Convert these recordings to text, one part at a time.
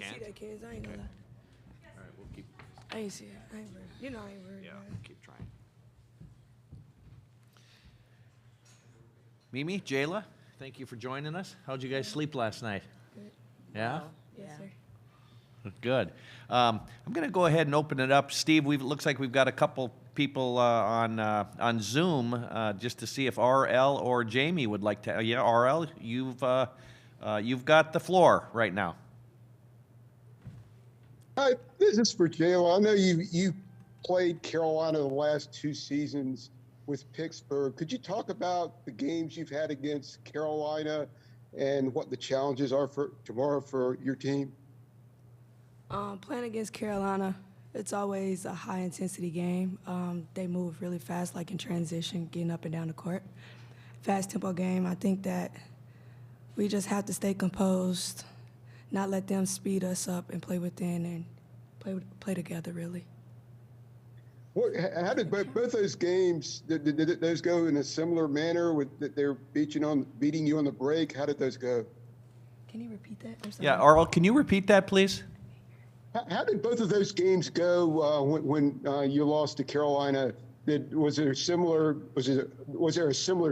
can't? see that, kids. I ain't gonna lie. All right, we'll keep. I ain't see it. I ain't worried. You know I ain't worried. Yeah, man. we'll keep trying. Mimi, Jayla, thank you for joining us. How'd you guys sleep last night? Good. Yeah. Yes, sir. Good. I'm going to go ahead and open it up. Steve, looks like we've got a couple people on Zoom just to see if RL or Jamie would like to. Yeah, RL, you've got the floor right now. Hi, this is for Jayla. I know you played Carolina the last 2 seasons with Pittsburgh. Could you talk about the games you've had against Carolina and what the challenges are for tomorrow for your team? Playing against Carolina, it's always a high intensity game. They move really fast, like in transition, getting up and down the court. Fast tempo game. I think that we just have to stay composed, not let them speed us up, and play within and play together. Really. How did both those games? Did those go in a similar manner? With that they're beating you on the break? How did those go? Can you repeat that? I'm sorry. Yeah, RL, can you repeat that, please? How did both of those games go when you lost to Carolina? Was there a similar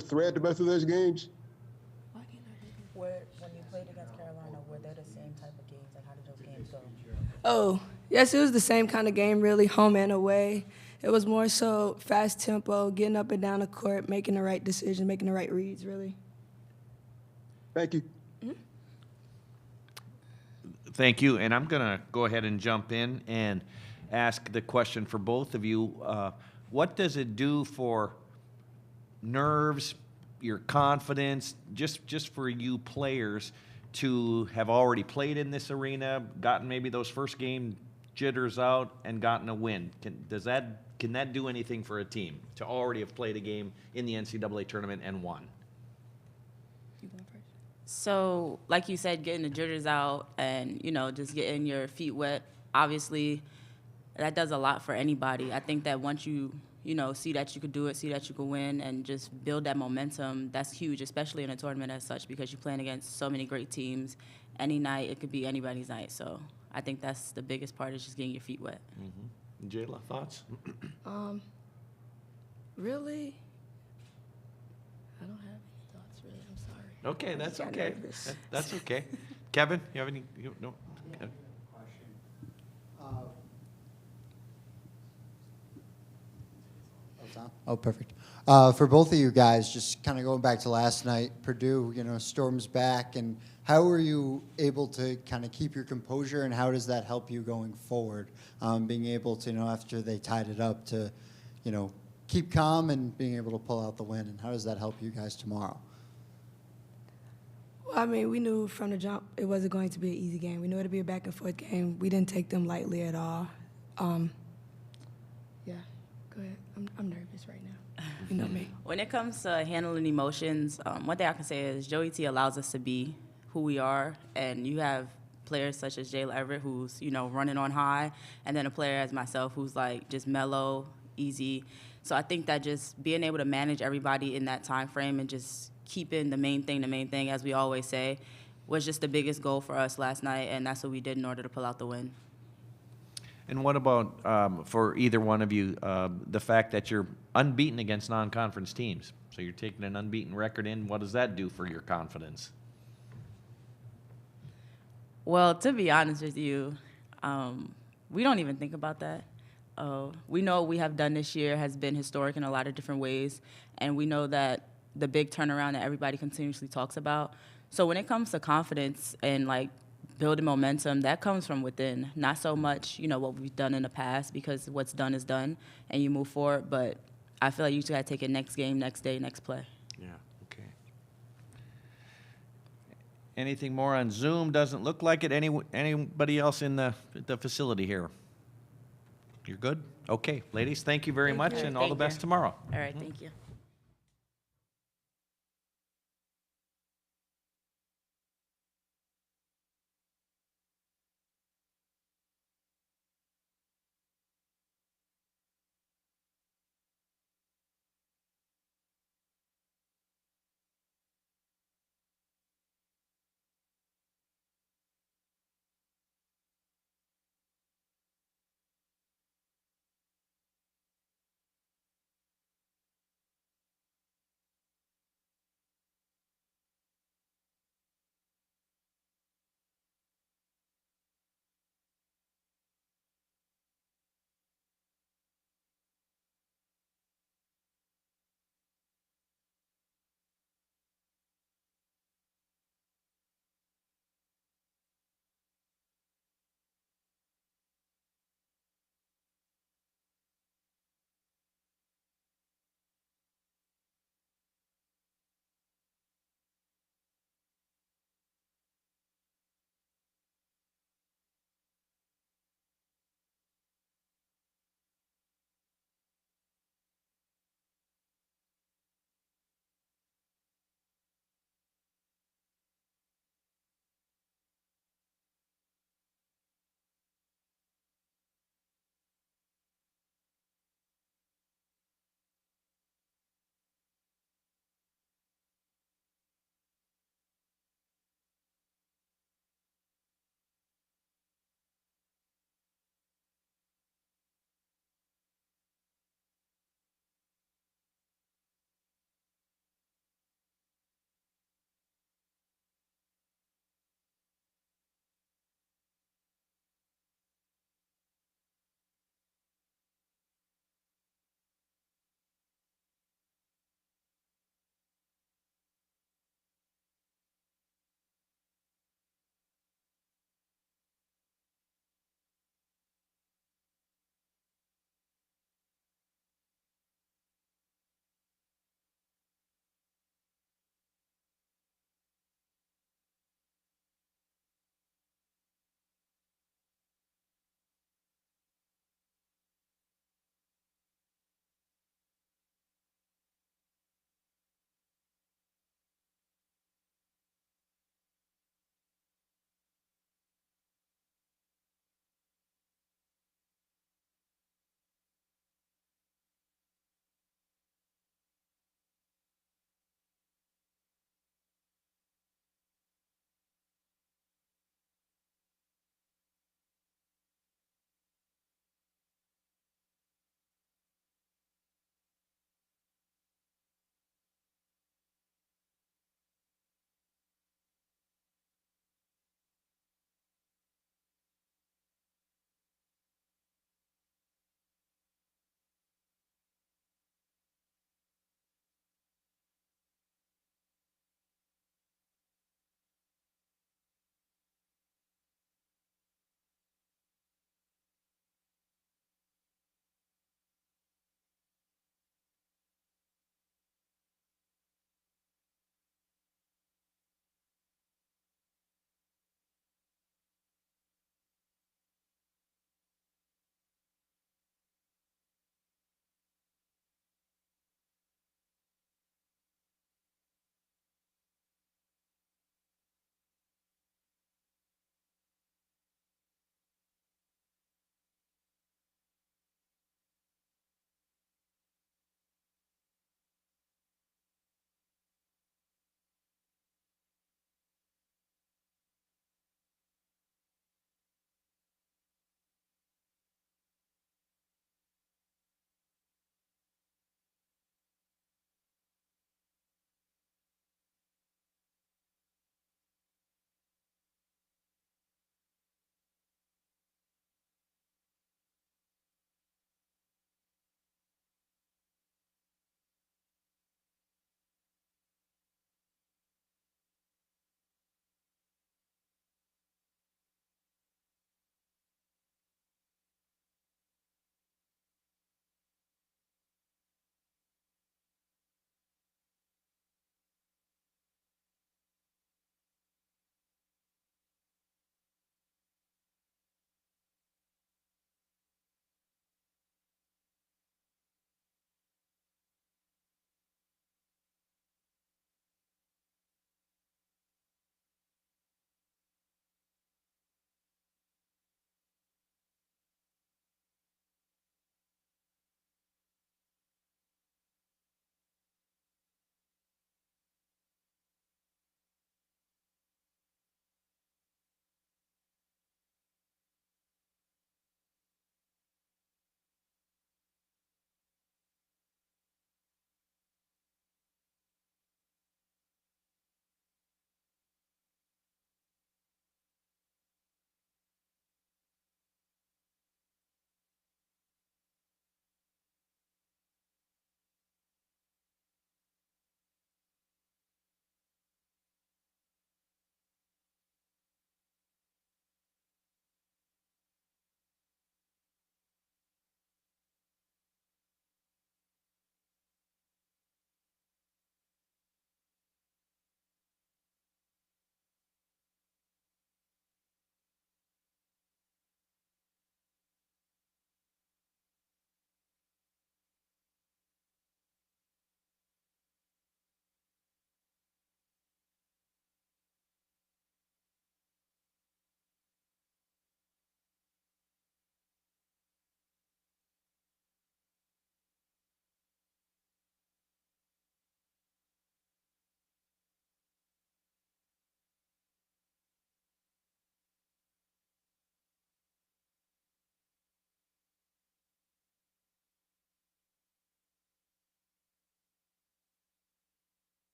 thread to both of those games? Why can't I hear you? When you played against Carolina, were they the same type of games? Like, how did those games go? Oh, yes, it was the same kind of game, really, home and away. It was more so fast tempo, getting up and down the court, making the right decision, making the right reads, really. Thank you. Thank you. And I'm going to go ahead and jump in and ask the question for both of you. What does it do for nerves, your confidence, just for you players to have already played in this arena, gotten maybe those first game jitters out, and gotten a win? Can that do anything for a team to already have played a game in the NCAA tournament and won? You going first? So, like you said, getting the jitters out and, just getting your feet wet, obviously, that does a lot for anybody. I think that once you, see that you could do it, see that you could win, and just build that momentum, that's huge, especially in a tournament as such, because you're playing against so many great teams. Any night, it could be anybody's night. So I think that's the biggest part, is just getting your feet wet. Mm-hmm. Jayla, thoughts? Really? I don't have any thoughts, really. I'm sorry. Okay, that's got okay. nervous. That's okay. Kevin, you have any? No. Okay. Oh, perfect. For both of you guys, just kind of going back to last night, Purdue, storms back, and how were you able to kind of keep your composure, and how does that help you going forward? Being able to, after they tied it up, to, keep calm and being able to pull out the win, and how does that help you guys tomorrow? Well, I mean, we knew from the jump it wasn't going to be an easy game. We knew it'd be a back and forth game. We didn't take them lightly at all. Yeah, go ahead. I'm nervous right now. You know me. When it comes to handling emotions, one thing I can say is Joey T allows us to be who we are, and you have players such as Jayla Everett, who's running on high, and then a player as myself who's like just mellow, easy. So I think that just being able to manage everybody in that time frame and just keeping the main thing, as we always say, was just the biggest goal for us last night, and that's what we did in order to pull out the win. And what about, for either one of you, the fact that you're unbeaten against non-conference teams? So you're taking an unbeaten record in. What does that do for your confidence? Well, to be honest with you, we don't even think about that. We know what we have done this year has been historic in a lot of different ways, and we know that the big turnaround that everybody continuously talks about. So when it comes to confidence and building momentum, that comes from within, not so much what we've done in the past, because what's done is done and you move forward. But I feel like you just got to take it next game, next day, next play. Yeah, okay. Anything more on Zoom? Doesn't look like it. Anybody else in the facility here? You're good? Okay, ladies, thank you very much, and all the Thank best you. tomorrow. All right, thank you.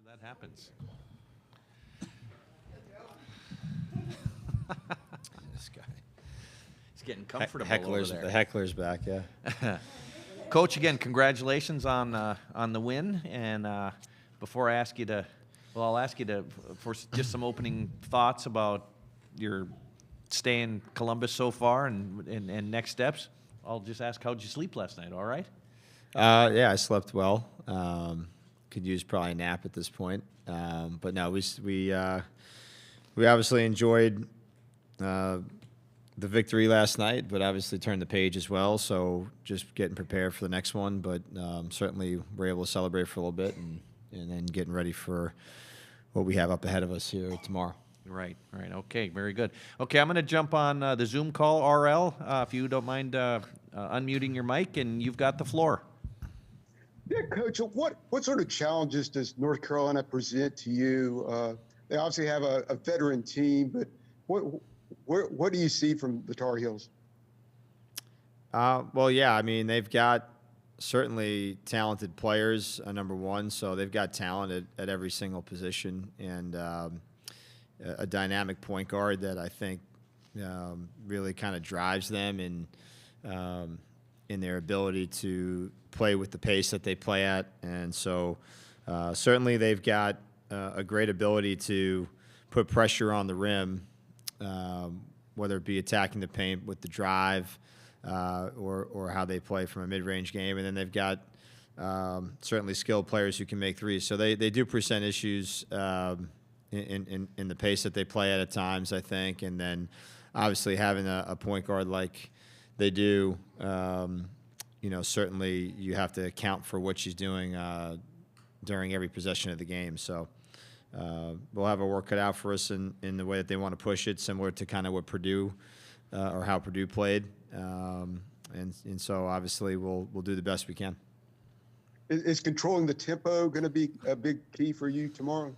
that happens. This guy. He's getting comfortable over there. The heckler's back, yeah. Coach, again, congratulations on the win. And before I ask you to, well, I'll ask you to for just some opening thoughts about your stay in Columbus so far and next steps. I'll just ask, how'd you sleep last night? All right? Yeah, I slept well. Could use probably a nap at this point. But no, we obviously enjoyed the victory last night, but obviously turned the page as well. So just getting prepared for the next one. But certainly we're able to celebrate for a little bit and then getting ready for what we have up ahead of us here tomorrow. Right. Okay, very good. Okay, I'm going to jump on the Zoom call, RL, if you don't mind unmuting your mic, and you've got the floor. Yeah, Coach, what sort of challenges does North Carolina present to you? They obviously have a veteran team, but what do you see from the Tar Heels? Well, yeah, I mean, they've got certainly talented players, number one, so they've got talent at every single position, and a dynamic point guard that I think really kind of drives them in their ability to play with the pace that they play at. And so certainly they've got a great ability to put pressure on the rim, whether it be attacking the paint with the drive or how they play from a mid-range game. And then they've got certainly skilled players who can make threes. So they do present issues in the pace that they play at times, I think. And then obviously having a point guard like they do, certainly you have to account for what she's doing during every possession of the game. So we'll have our work cut out for us in the way that they want to push it, similar to kind of what Purdue or how Purdue played. And so obviously we'll do the best we can. Is controlling the tempo going to be a big key for you tomorrow?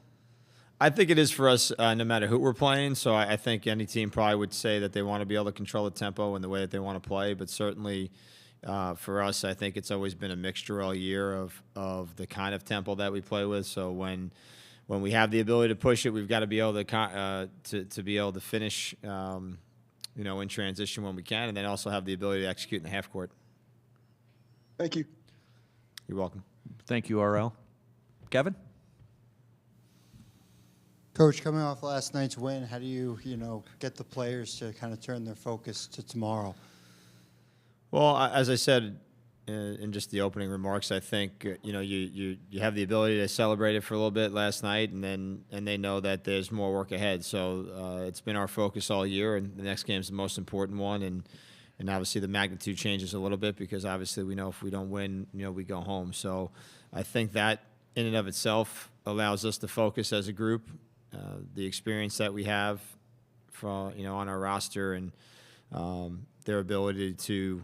I think it is for us, no matter who we're playing. So I think any team probably would say that they want to be able to control the tempo and the way that they want to play. But certainly for us, I think it's always been a mixture all year of the kind of tempo that we play with. So when we have the ability to push it, we've got to be able to be able to finish, in transition when we can, and then also have the ability to execute in the half court. Thank you. You're welcome. Thank you, RL. Kevin? Coach, coming off last night's win, how do you, get the players to kind of turn their focus to tomorrow? Well, as I said in just the opening remarks, I think you have the ability to celebrate it for a little bit last night, and they know that there's more work ahead. So it's been our focus all year, and the next game is the most important one, and obviously the magnitude changes a little bit because obviously we know if we don't win, we go home. So I think that in and of itself allows us to focus as a group. The experience that we have from on our roster and their ability to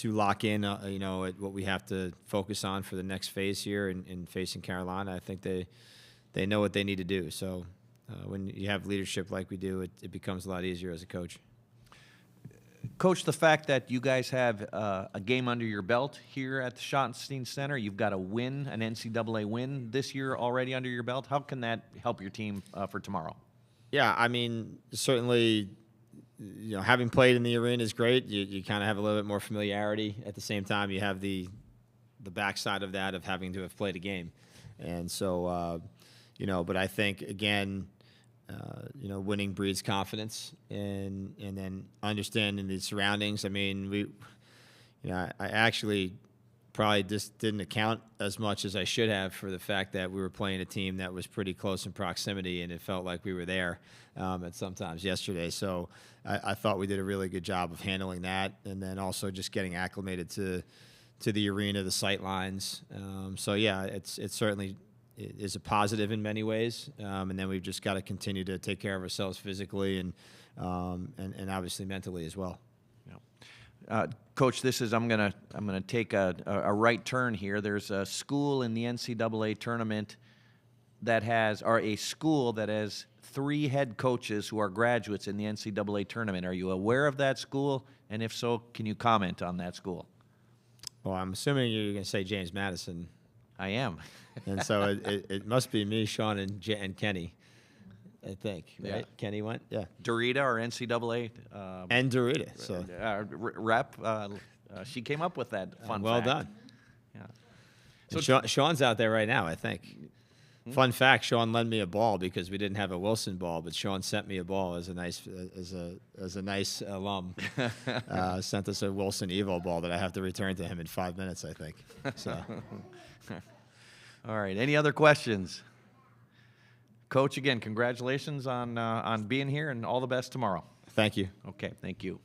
lock in at what we have to focus on for the next phase here in facing Carolina. I think they know what they need to do. So when you have leadership like we do, it becomes a lot easier as a coach. Coach, the fact that you guys have a game under your belt here at the Schottenstein Center, you've got a win, an NCAA win this year already under your belt. How can that help your team for tomorrow? Yeah, I mean, certainly, having played in the arena is great. You kind of have a little bit more familiarity. At the same time, you have the backside of that of having to have played a game. And so, but I think, again, winning breeds confidence, and then understanding the surroundings. I mean, I actually probably just didn't account as much as I should have for the fact that we were playing a team that was pretty close in proximity, and it felt like we were there at sometimes yesterday. So I thought we did a really good job of handling that, and then also just getting acclimated to the arena, the sight lines. So yeah, it's certainly is a positive in many ways, and then we've just got to continue to take care of ourselves physically and obviously mentally as well. Coach, I'm gonna take a right turn here. There's a school in the NCAA tournament that has 3 head coaches who are graduates in the NCAA tournament. Are you aware of that school? And if so, can you comment on that school? Well, I'm assuming you're going to say James Madison. I am. And so it must be me, Sean, and Kenny, I think, right? Yeah. Kenny went? Yeah. Dorita, our NCAA And Dorita. So rep, she came up with that fun well fact. done. Yeah. And Sean's out there right now, I think. Fun fact: Sean lent me a ball because we didn't have a Wilson ball, but Sean sent me a ball as a nice alum. Sent us a Wilson Evo ball that I have to return to him in 5 minutes, I think. So, All right. Any other questions? Coach, again, congratulations on being here, and all the best tomorrow. thank you. Okay. Thank you.